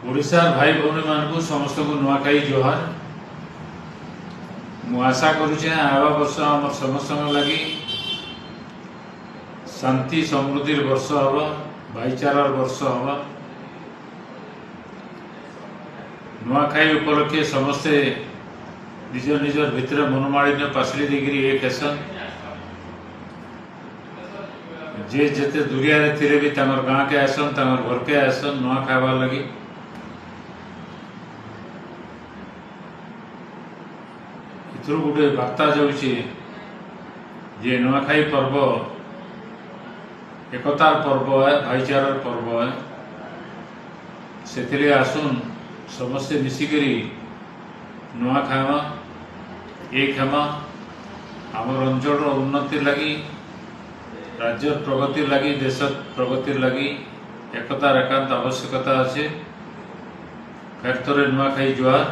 ओडिशार भाई भौणी मानक समस्त को नुआखाई जोहार। मु आशा करुचे आवा वर्ष आम समस्त लगी शांति समृद्धि वर्ष हम, भाईचारार वर्ष हम। नुआखाई उपलक्षे समस्ते निज निजर भितर मनोमालिन्य पासली देकर एक हेसन। जे जेते दुरिया रे भी गाँ के आसन घर के आसन नुआ खाबार लगी। इथर गोटे वार्ता जाऊँचे जे नुआखाई पर्व एकतार पर्व है, भाईचारार पर्व है। से आसुन समस्ते मिसिकरी नुआ खामा एक हेमा आमर अंचल उन्नति लगी, राज्य प्रगति लगी, देश प्रगति लगी एकतार एकांत आवश्यकता अच्छे। फेर थोड़े नुआखाई जुहार।